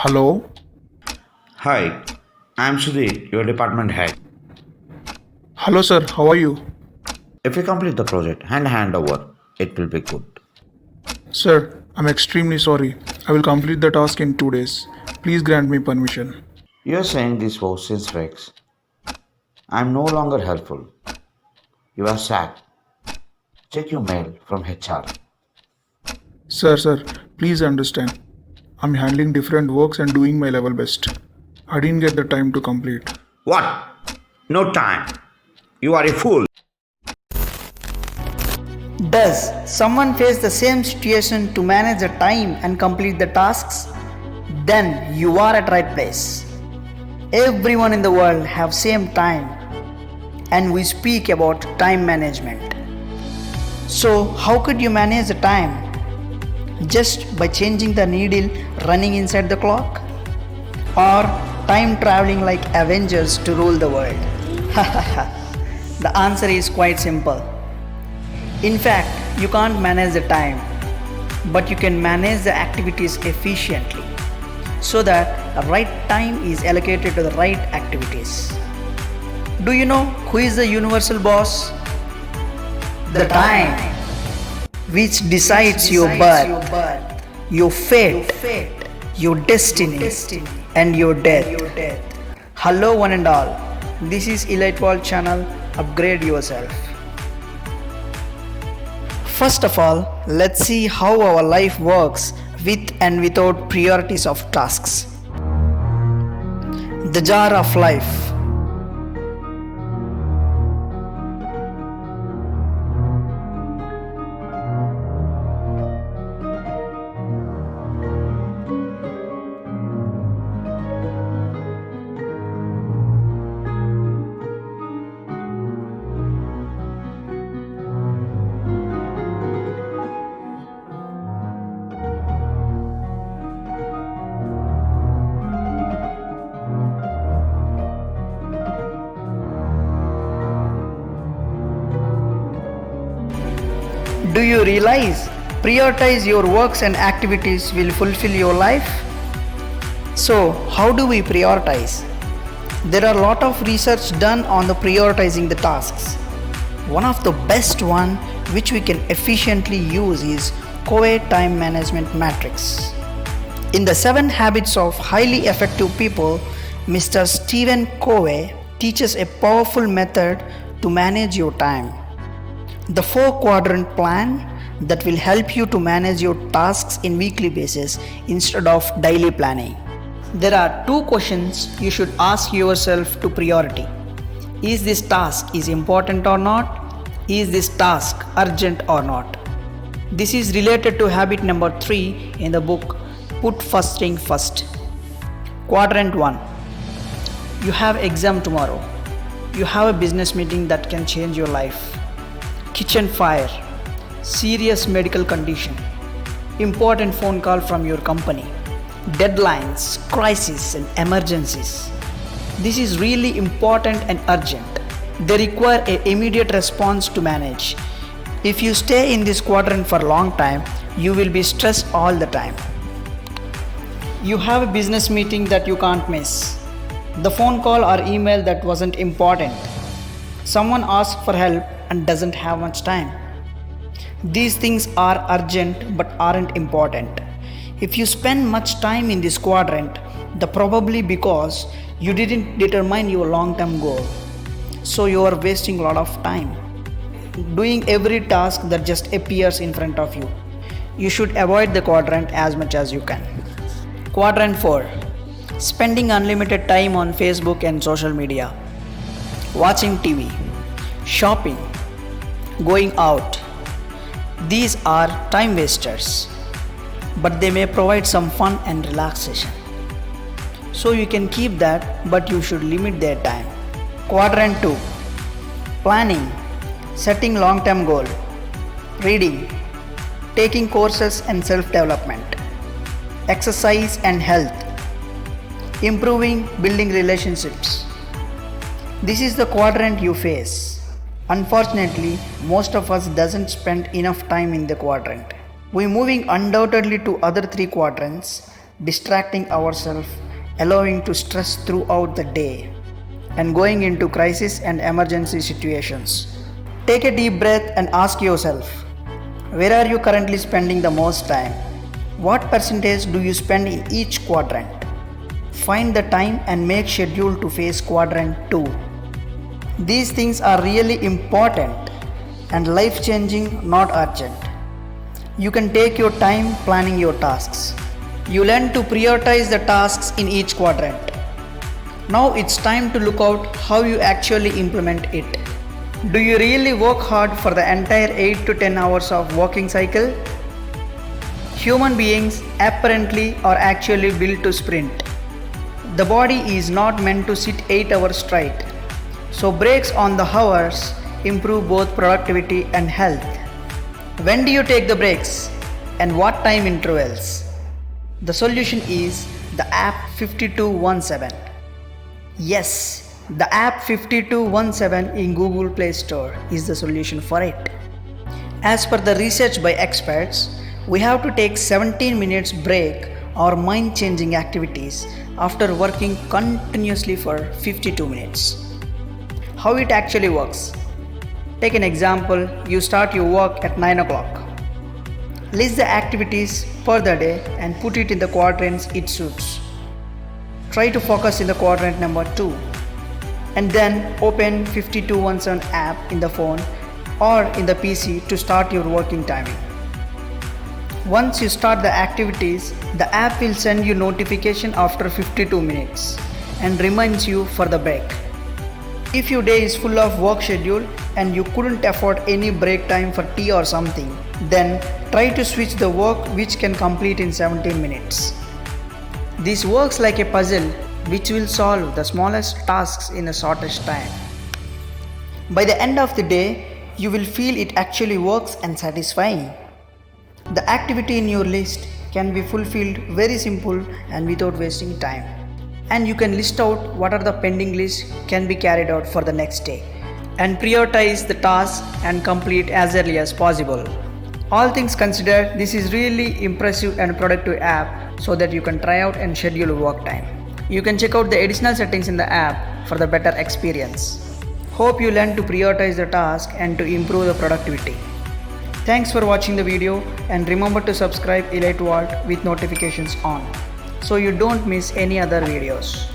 Hello? Hi, I'm Sudhir, your department head. Hello, sir. How are you? If you complete the project hand over, it will be good. Sir, I'm extremely sorry. I will complete the task in 2 days. Please grant me permission. You're saying this was since Rex. I'm no longer helpful. You are sacked. Check your mail from HR. Sir, please understand. I'm handling different works and doing my level best. I didn't get the time to complete. What? No time. You are a fool. Does someone face the same situation to manage the time and complete the tasks? Then you are at right place. Everyone in the world have same time and we speak about time management. So how could you manage the time? Just by changing the needle running inside the clock? Or time traveling like Avengers to rule the world? The answer is quite simple. In fact, you can't manage the time, but you can manage the activities efficiently so that the right time is allocated to the right activities. Do you know who is the universal boss? The time, which decides your birth, your fate, your destiny, and your death. Hello, one and all. This is Elite World Channel. Upgrade yourself. First of all, let's see how our life works with and without priorities of tasks. The jar of life. Do you realize prioritize your works and activities will fulfill your life? So, how do we prioritize? There are a lot of research done on the prioritizing the tasks. One of the best one which we can efficiently use is Covey time management matrix. In the 7 habits of highly effective people, Mr. Stephen Covey teaches a powerful method to manage your time. The 4-quadrant plan that will help you to manage your tasks in weekly basis instead of daily planning. There are 2 questions you should ask yourself to priority. Is this task is important or not? Is this task urgent or not? This is related to habit number 3 in the book Put First Thing First. Quadrant 1. You have exam tomorrow. You have a business meeting that can change your life. Kitchen fire, serious medical condition, important phone call from your company, deadlines, crises and emergencies. This is really important and urgent. They require an immediate response to manage. If you stay in this quadrant for a long time, you will be stressed all the time. You have a business meeting that you can't miss. The phone call or email that wasn't important. Someone asked for help and doesn't have much time. These things are urgent but aren't important. If you spend much time in this quadrant, the probably because you didn't determine your long-term goal. So you are wasting a lot of time doing every task that just appears in front of you. You should avoid the quadrant as much as you can. Quadrant 4. Spending unlimited time on Facebook and social media. Watching TV, shopping, going out. These are time wasters, but they may provide some fun and relaxation. So you can keep that, but you should limit their time. Quadrant 2. Planning, setting long-term goal, reading, taking courses and self-development, exercise and health, improving, building relationships. This is the quadrant you face. Unfortunately, most of us doesn't spend enough time in the quadrant. We're moving undoubtedly to other 3 quadrants distracting ourselves, allowing to stress throughout the day, and going into crisis and emergency situations. Take a deep breath and ask yourself, where are you currently spending the most time? What percentage do you spend in each quadrant? Find the time and make schedule to face quadrant 2. These things are really important and life-changing, not urgent. You can take your time planning your tasks. You learn to prioritize the tasks in each quadrant. Now it's time to look out how you actually implement it. Do you really work hard for the entire 8 to 10 hours of working cycle? Human beings apparently are actually built to sprint. The body is not meant to sit 8 hours straight. So breaks on the hours improve both productivity and health. When do you take the breaks and what time intervals? The solution is the app 5217. Yes, the app 5217 in Google Play Store is the solution for it. As per the research by experts, we have to take 17 minutes break or mind-changing activities after working continuously for 52 minutes. How it actually works? Take an example, you start your work at 9 o'clock. List the activities for the day and put it in the quadrants it suits. Try to focus in the quadrant number 2 and then open 5217 app in the phone or in the PC to start your working timing. Once you start the activities, the app will send you notification after 52 minutes and reminds you for the break. If your day is full of work schedule and you couldn't afford any break time for tea or something, then try to switch the work which can complete in 17 minutes. This works like a puzzle which will solve the smallest tasks in the shortest time. By the end of the day, you will feel it actually works and satisfying. The activity in your list can be fulfilled very simple and without wasting time. And you can list out what are the pending lists can be carried out for the next day and prioritize the tasks and complete as early as possible. All things considered, this is really impressive and productive app so that you can try out and schedule work time. You can check out the additional settings in the app for the better experience. Hope you learn to prioritize the task and to improve the productivity. Thanks for watching the video and remember to subscribe Elite Vault with notifications on so you don't miss any other videos.